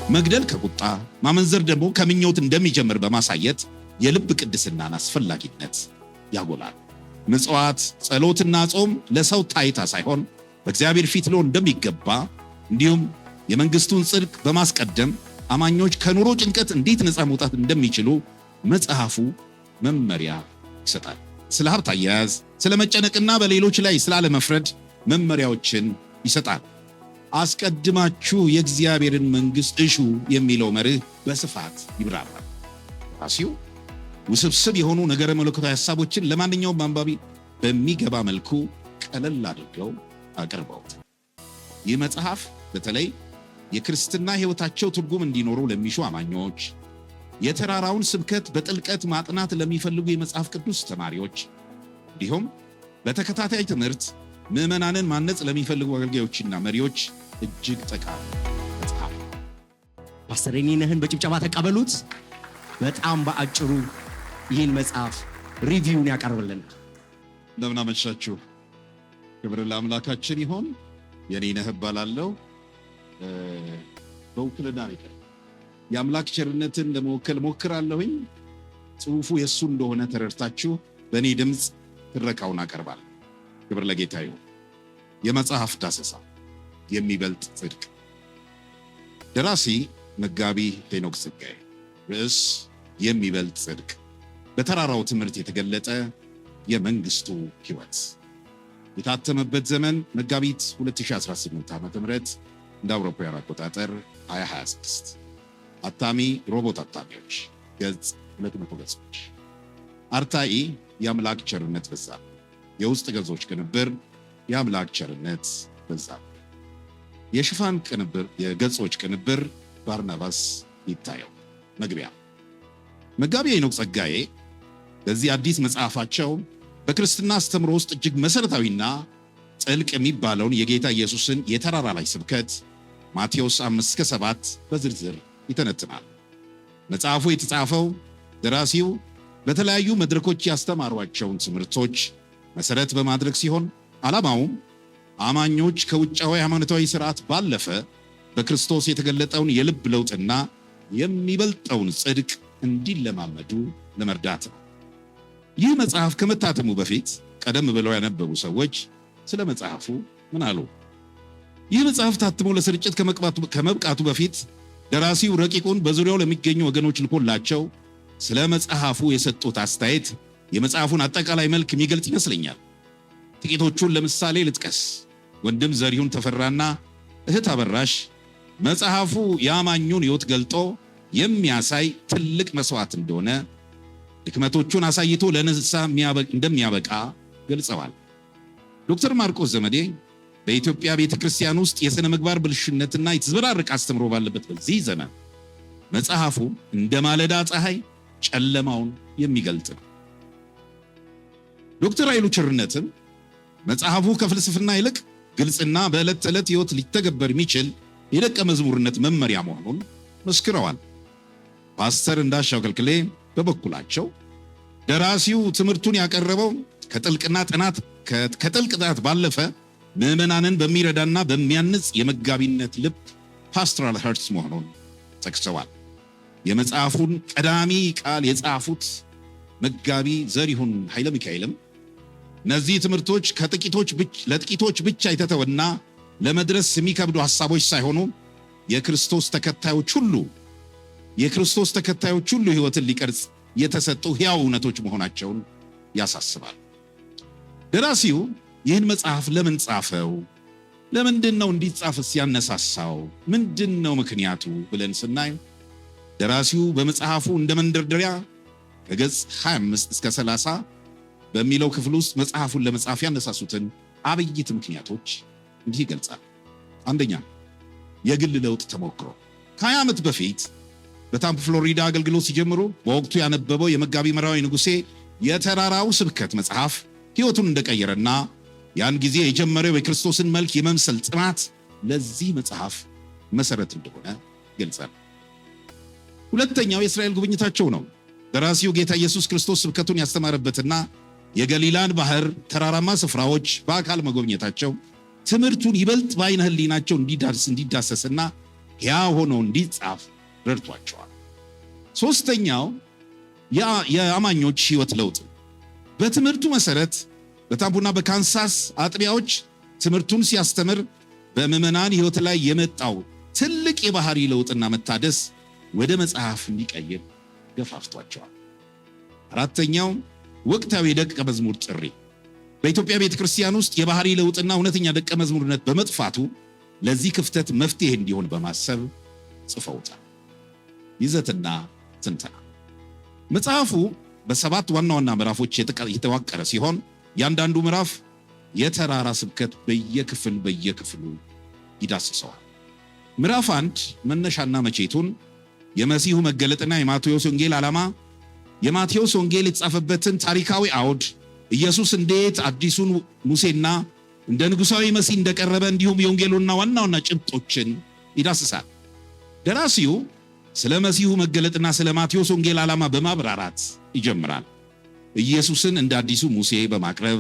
መግደል ከቁጣ ማመንዘር ደግሞ ከምኞት እንደሚጀምር በማሳየት የልብ ቅድስናን አስፈላጊነት ያጎላል። ምጽዋት፣ ጸሎትና ጾም ለሰው ታይታ ሳይሆን በእግዚአብሔር ፊት ሊሆን እንደሚገባ እንዲሁም የመንግስቱን ጽድቅ በማስቀደም አማኞች ከኑሮ ጭንቀት እንዴት ነፃ መውጣት እንደሚችሉ መጽሐፉ መመሪያ ይሰጣል። ስለ ሀብት አያያዝ፣ ስለ መጨነቅና በሌሎች ላይ ስላለመፍረድ መመሪያዎችን ይሰጣል። አስቀድማችሁ የእግዚአብሔርን መንግስት እሹ የሚለው መርህ በስፋት ይብራራል። ራሲው ውስብስብ የሆኑ ነገረ መለኮታዊ ሐሳቦችን ለማንኛውም አንባቢ በሚገባ መልኩ ቀለል አድርገው አቅርበውት ይህ መጽሐፍ በተለይ የክርስትና ሕይወታቸው ትርጉም እንዲኖሩ ለሚሹ አማኞች፣ የተራራውን ስብከት በጥልቀት ማጥናት ለሚፈልጉ የመጽሐፍ ቅዱስ ተማሪዎች እንዲሁም በተከታታይ ትምህርት ምዕመናንን ማነጽ ለሚፈልጉ አገልጋዮችና መሪዎች እጅግ ጠቃሚ መጽሐፍ። ፓስተር የኔነህን በጭብጨባ ተቀበሉት። በጣም በአጭሩ ይህን መጽሐፍ ሪቪውን ያቀርብልን። እንደምን አመሻችሁ። ክብር ለአምላካችን ይሁን። የኔነህ እባላለሁ። በውክልና ነው የአምላክ ቸርነትን ለመወከል ሞክራለሁኝ። ጽሑፉ የእሱ እንደሆነ ተረድታችሁ በእኔ ድምፅ ትረካውን አቀርባለሁ። ክብር ለጌታ ይሁን። የመጽሐፍ ዳሰሳ የሚበልጥ ጽድቅ። ደራሲ መጋቢ ሄኖክ ጸጋዬ። ርዕስ የሚበልጥ ጽድቅ፣ በተራራው ትምህርት የተገለጠ የመንግስቱ ሕይወት። የታተመበት ዘመን መጋቢት 2018 ዓ.ም እንደ አውሮፓውያን አቆጣጠር 2026። አታሚ ሮቦት አታሚዎች፣ ገጽ 200 ገጾች። አርታኢ የአምላክ ቸርነት በዛብህ። የውስጥ ገጾች ቅንብር የአምላክ ቸርነት በዛብህ። የሽፋን ቅንብር የገጾች ቅንብር ባርናባስ ይታየው። መግቢያ። መጋቢ ሄኖክ ጸጋዬ በዚህ አዲስ መጽሐፋቸው በክርስትና አስተምሮ ውስጥ እጅግ መሰረታዊና ጥልቅ የሚባለውን የጌታ ኢየሱስን የተራራ ላይ ስብከት ማቴዎስ 5-7 በዝርዝር ይተነትናል። መጽሐፉ የተጻፈው ደራሲው በተለያዩ መድረኮች ያስተማሯቸውን ትምህርቶች መሰረት በማድረግ ሲሆን ዓላማውም አማኞች ከውጫዊ ሃይማኖታዊ ስርዓት ባለፈ በክርስቶስ የተገለጠውን የልብ ለውጥና የሚበልጠውን ጽድቅ እንዲለማመዱ ለመርዳት ነው። ይህ መጽሐፍ ከመታተሙ በፊት ቀደም ብለው ያነበቡ ሰዎች ስለ መጽሐፉ ምን አሉ? ይህ መጽሐፍ ታትሞ ለስርጭት ከመብቃቱ በፊት ደራሲው ረቂቁን በዙሪያው ለሚገኙ ወገኖች ልኮላቸው ስለ መጽሐፉ የሰጡት አስተያየት የመጽሐፉን አጠቃላይ መልክ የሚገልጽ ይመስለኛል። ጥቂቶቹን ለምሳሌ ልጥቀስ። ወንድም ዘሪሁን ተፈራና እህት አበራሽ መጽሐፉ የአማኙን ሕይወት ገልጦ የሚያሳይ ትልቅ መስዋዕት እንደሆነ፣ ድክመቶቹን አሳይቶ ለንስሐ እንደሚያበቃ ገልጸዋል። ዶክተር ማርቆስ ዘመዴ በኢትዮጵያ ቤተክርስቲያን ውስጥ የሥነ ምግባር ብልሽነትና የተዘበራረቀ አስተምሮ ባለበት በዚህ ዘመን መጽሐፉ እንደ ማለዳ ፀሐይ ጨለማውን የሚገልጥ ነው። ዶክተር ኃይሉ ቸርነትም መጽሐፉ ከፍልስፍና ይልቅ ግልጽና በዕለት ተዕለት ሕይወት ሊተገበር የሚችል የደቀ መዝሙርነት መመሪያ መሆኑን መስክረዋል። ፓስተር እንዳሻው ከልክሌ በበኩላቸው ደራሲው ትምህርቱን ያቀረበው ከጥልቅ ጥናት ባለፈ ምዕመናንን በሚረዳና በሚያንጽ የመጋቢነት ልብ ፓስቶራል ሀርትስ መሆኑን ጠቅሰዋል። የመጽሐፉን ቀዳሚ ቃል የጻፉት መጋቢ ዘሪሁን ኃይለ ሚካኤልም እነዚህ ትምህርቶች ለጥቂቶች ብቻ የተተወና ለመድረስ የሚከብዱ ሐሳቦች ሳይሆኑ የክርስቶስ ተከታዮች ሁሉ ሕይወትን ሊቀርጽ የተሰጡ ሕያው እውነቶች መሆናቸውን ያሳስባል። ደራሲው ይህን መጽሐፍ ለምን ጻፈው? ለምንድን ነው እንዲጻፍስ ያነሳሳው? ምንድን ነው ምክንያቱ ብለን ስናይ ደራሲው በመጽሐፉ እንደ መንደርደሪያ ከገጽ 25 እስከ 30 በሚለው ክፍል ውስጥ መጽሐፉን ለመጻፍ ያነሳሱትን አበይት ምክንያቶች እንዲህ ይገልጻል። አንደኛ፣ የግል ለውጥ ተሞክሮ። ከ20 ዓመት በፊት በታምፕ ፍሎሪዳ አገልግሎት ሲጀምሩ በወቅቱ ያነበበው የመጋቢ መራዊ ንጉሴ የተራራው ስብከት መጽሐፍ ሕይወቱን እንደቀየረና ያን ጊዜ የጀመረው የክርስቶስን መልክ የመምሰል ጥማት ለዚህ መጽሐፍ መሰረት እንደሆነ ገልጿል። ሁለተኛው የእስራኤል ጉብኝታቸው ነው። ደራሲው ጌታ ኢየሱስ ክርስቶስ ስብከቱን ያስተማረበትና የገሊላን ባህር ተራራማ ስፍራዎች በአካል መጎብኘታቸው ትምህርቱን ይበልጥ በዓይነ ሕሊናቸው እንዲዳሰስና ሕያው ሆኖ እንዲጻፍ ረድቷቸዋል። ሶስተኛው የአማኞች ሕይወት ለውጥ በትምህርቱ መሰረት በታምቡና በካንሳስ አጥቢያዎች ትምህርቱን ሲያስተምር በምዕመናን ሕይወት ላይ የመጣው ትልቅ የባህሪ ለውጥና መታደስ ወደ መጽሐፍ እንዲቀይር ገፋፍቷቸዋል። አራተኛው ወቅታዊ የደቀ መዝሙር ጥሪ በኢትዮጵያ ቤተክርስቲያን ውስጥ የባህሪ ለውጥና እውነተኛ ደቀ መዝሙርነት በመጥፋቱ ለዚህ ክፍተት መፍትሄ እንዲሆን በማሰብ ጽፈውታል። ይዘትና ትንተና መጽሐፉ በ7 ዋና ዋና ምዕራፎች የተዋቀረ ሲሆን ያንዳንዱ ምዕራፍ የተራራ ስብከት በየክፍሉ ይዳስሰዋል። ምዕራፍ 1 መነሻና መቼቱን፣ የመሲሁ መገለጥና የማቴዎስ ወንጌል ዓላማ፣ የማቴዎስ ወንጌል የተጻፈበትን ታሪካዊ አውድ፣ ኢየሱስ እንዴት አዲሱን ሙሴና እንደ ንጉሳዊ መሲህ እንደቀረበ እንዲሁም የወንጌሉና ዋና ዋና ጭብጦችን ይዳስሳል። ደራሲው ስለ መሲሁ መገለጥና ስለ ማቴዎስ ወንጌል ዓላማ በማብራራት ይጀምራል። ኢየሱስን እንደ አዲሱ ሙሴ በማቅረብ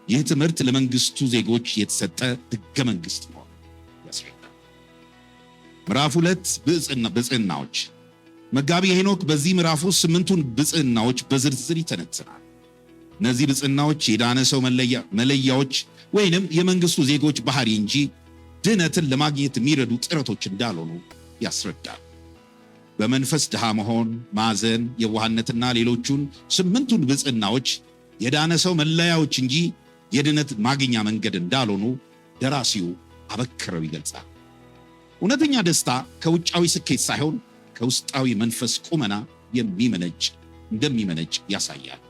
ይህ ትምህርት ለመንግስቱ ዜጎች የተሰጠ ሕገ መንግሥት ነው ያስረዳል። ምዕራፍ 2 ብፅዕናዎች መጋቢ ሄኖክ በዚህ ምዕራፍ ውስጥ 8ቱን ብፅዕናዎች በዝርዝር ይተነትናል። እነዚህ ብፅዕናዎች የዳነ ሰው መለያዎች ወይንም የመንግስቱ ዜጎች ባህሪ እንጂ ድነትን ለማግኘት የሚረዱ ጥረቶች እንዳልሆኑ ያስረዳል። በመንፈስ ድሃ መሆን፣ ማዘን፣ የዋህነትና ሌሎቹን 8ቱን ብፅዕናዎች የዳነ ሰው መለያዎች እንጂ የድነት ማግኛ መንገድ እንዳልሆኑ ደራሲው አበክረው ይገልጻል። እውነተኛ ደስታ ከውጫዊ ስኬት ሳይሆን ከውስጣዊ መንፈስ ቁመና እንደሚመነጭ ያሳያል።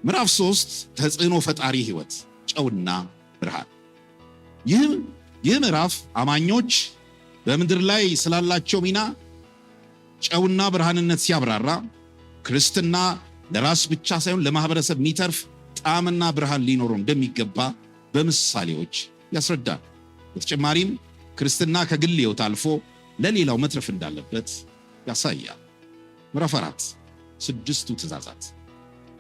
ምዕራፍ 3 ተጽዕኖ ፈጣሪ ሕይወት ጨውና ብርሃን ይህ ምዕራፍ አማኞች በምድር ላይ ስላላቸው ሚና ጨውና ብርሃንነት ሲያብራራ ክርስትና ለራስ ብቻ ሳይሆን ለማህበረሰብ የሚተርፍ ጣዕምና ብርሃን ሊኖረው እንደሚገባ በምሳሌዎች ያስረዳል። በተጨማሪም ክርስትና ከግል ሕይወት አልፎ ለሌላው መትረፍ እንዳለበት ያሳያል። ምዕራፍ 4 6ቱ ትእዛዛት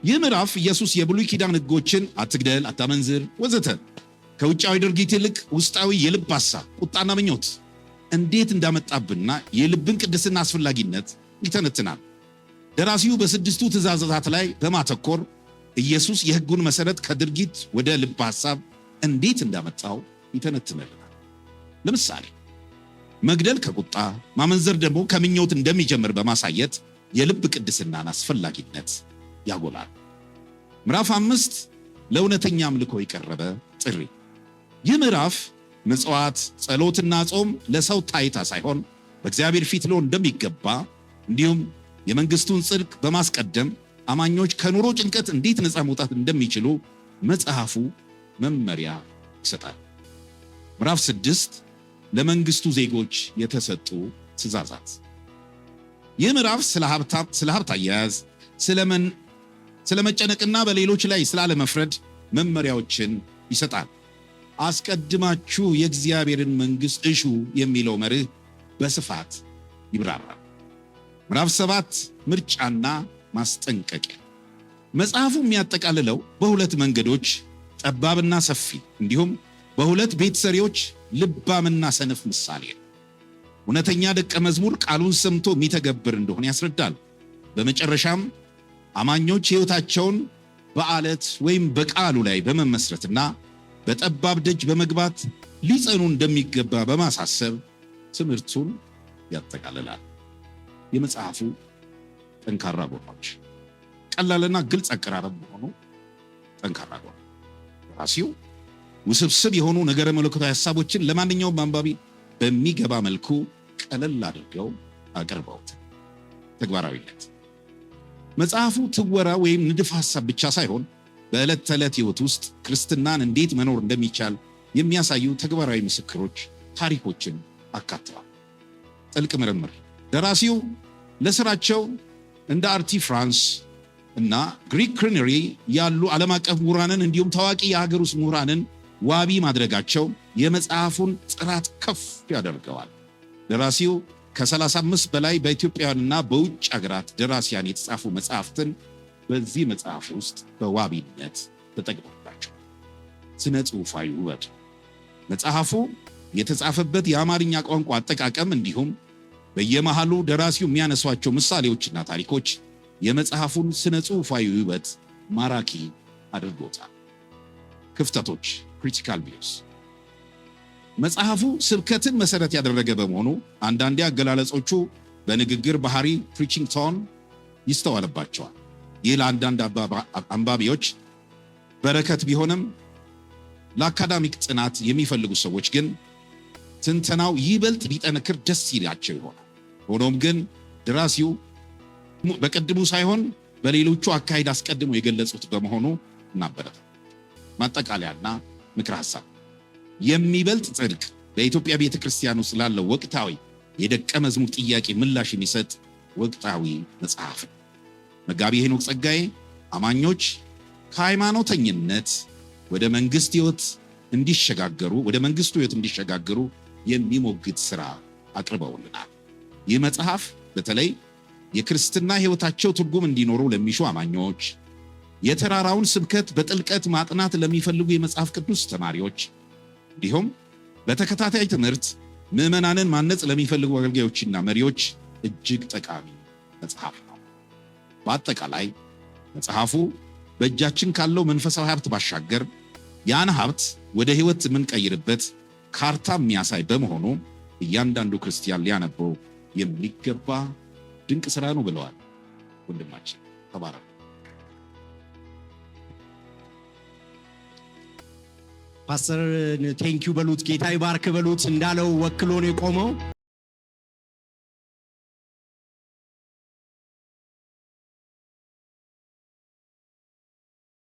ይህ ምዕራፍ ኢየሱስ የብሉይ ኪዳን ሕጎችን አትግደል፣ አታመንዝር ወዘተ ከውጫዊ ድርጊት ይልቅ ውስጣዊ የልብ ሐሳብ፣ ቁጣና ምኞት እንዴት እንዳመጣብንና የልብን ቅድስና አስፈላጊነት ይተነትናል። ደራሲው በ6ቱ ትእዛዛት ላይ በማተኮር ኢየሱስ የሕጉን መሰረት ከድርጊት ወደ ልብ ሐሳብ እንዴት እንዳመጣው ይተነትንልናል። ለምሳሌ መግደል ከቁጣ ማመንዘር ደግሞ ከምኞት እንደሚጀምር በማሳየት የልብ ቅድስናን አስፈላጊነት ያጎላል። ምዕራፍ 5 ለእውነተኛ አምልኮ የቀረበ ጥሪ ይህ ምዕራፍ ምጽዋት፣ ጸሎትና ጾም ለሰው ታይታ ሳይሆን በእግዚአብሔር ፊት ሊሆን እንደሚገባ እንዲሁም የመንግስቱን ጽድቅ በማስቀደም አማኞች ከኑሮ ጭንቀት እንዴት ነፃ መውጣት እንደሚችሉ መጽሐፉ መመሪያ ይሰጣል። ምዕራፍ 6 ለመንግስቱ ዜጎች የተሰጡ ትእዛዛት ይህ ምዕራፍ ስለ ሀብት አያያዝ፣ ስለ መጨነቅና በሌሎች ላይ ስላለመፍረድ መመሪያዎችን ይሰጣል። አስቀድማችሁ የእግዚአብሔርን መንግስት እሹ የሚለው መርህ በስፋት ይብራራል። ምዕራፍ 7 ምርጫና ማስጠንቀቂያ መጽሐፉ የሚያጠቃልለው በሁለት መንገዶች ጠባብና ሰፊ እንዲሁም በሁለት ቤት ሰሪዎች ልባምና ሰነፍ ምሳሌ ነው። እውነተኛ ደቀ መዝሙር ቃሉን ሰምቶ የሚተገብር እንደሆነ ያስረዳል። በመጨረሻም አማኞች ሕይወታቸውን በአለት ወይም በቃሉ ላይ በመመስረትና በጠባብ ደጅ በመግባት ሊጸኑ እንደሚገባ በማሳሰብ ትምህርቱን ያጠቃልላል። የመጽሐፉ ጠንካራ ጎኖች ቀላልና ግልጽ አቀራረብ መሆኑ ጠንካራ ጎን ደራሲው ውስብስብ የሆኑ ነገረ መለኮታዊ ሐሳቦችን ለማንኛውም አንባቢ በሚገባ መልኩ ቀለል አድርገው አቅርበውት ተግባራዊነት መጽሐፉ ትወራ ወይም ንድፍ ሐሳብ ብቻ ሳይሆን በዕለት ተዕለት ሕይወት ውስጥ ክርስትናን እንዴት መኖር እንደሚቻል የሚያሳዩ ተግባራዊ ምስክሮች ታሪኮችን አካተዋል። ጥልቅ ምርምር ደራሲው ለስራቸው እንደ አርቲ ፍራንስ እና ግሪግ ክርነሪ ያሉ ዓለም አቀፍ ምሁራንን እንዲሁም ታዋቂ የሀገር ውስጥ ምሁራንን ዋቢ ማድረጋቸው የመጽሐፉን ጥራት ከፍ ያደርገዋል። ደራሲው ከ35 በላይ በኢትዮጵያውያንና በውጭ ሀገራት ደራሲያን የተጻፉ መጽሐፍትን በዚህ መጽሐፍ ውስጥ በዋቢነት ተጠቅሞባቸው ስነ ጽሑፋዊ ውበት መጽሐፉ የተጻፈበት የአማርኛ ቋንቋ አጠቃቀም እንዲሁም በየመሃሉ ደራሲው የሚያነሷቸው ምሳሌዎችና ታሪኮች የመጽሐፉን ስነ ጽሑፋዊ ውበት ማራኪ አድርጎታል። ክፍተቶች ክሪቲካል ቪውስ። መጽሐፉ ስብከትን መሰረት ያደረገ በመሆኑ አንዳንዴ አገላለጾቹ በንግግር ባህሪ ፕሪቺንግ ቶን ይስተዋልባቸዋል። ይህ ለአንዳንድ አንባቢዎች በረከት ቢሆንም ለአካዳሚክ ጥናት የሚፈልጉ ሰዎች ግን ትንተናው ይበልጥ ሊጠነክር ደስ ይላቸው ይሆናል። ሆኖም ግን ደራሲው በቅድሙ ሳይሆን በሌሎቹ አካሄድ አስቀድሞ የገለጹት በመሆኑ እናበረታለን። ማጠቃለያና ምክረ ሐሳብ። የሚበልጥ ጽድቅ በኢትዮጵያ ቤተክርስቲያን ውስጥ ላለው ወቅታዊ የደቀ መዝሙር ጥያቄ ምላሽ የሚሰጥ ወቅታዊ መጽሐፍ ነው። መጋቢ ሄኖክ ጸጋዬ አማኞች ከሃይማኖተኝነት ወደ መንግስቱ ሕይወት እንዲሸጋገሩ የሚሞግት ሥራ አቅርበውልናል። ይህ መጽሐፍ በተለይ የክርስትና ሕይወታቸው ትርጉም እንዲኖሩ ለሚሹ አማኞች፣ የተራራውን ስብከት በጥልቀት ማጥናት ለሚፈልጉ የመጽሐፍ ቅዱስ ተማሪዎች፣ እንዲሁም በተከታታይ ትምህርት ምዕመናንን ማነጽ ለሚፈልጉ አገልጋዮችና መሪዎች እጅግ ጠቃሚ መጽሐፍ ነው። በአጠቃላይ መጽሐፉ በእጃችን ካለው መንፈሳዊ ሀብት ባሻገር ያን ሀብት ወደ ሕይወት የምንቀይርበት ካርታ የሚያሳይ በመሆኑ እያንዳንዱ ክርስቲያን ሊያነበው የሚገባ ድንቅ ሥራ ነው ብለዋል ወንድማችን። ተባረክ። ፓስተር ቴንኪው በሉት፣ ጌታ ይባርክ በሉት። እንዳለው ወክሎ ነው የቆመው።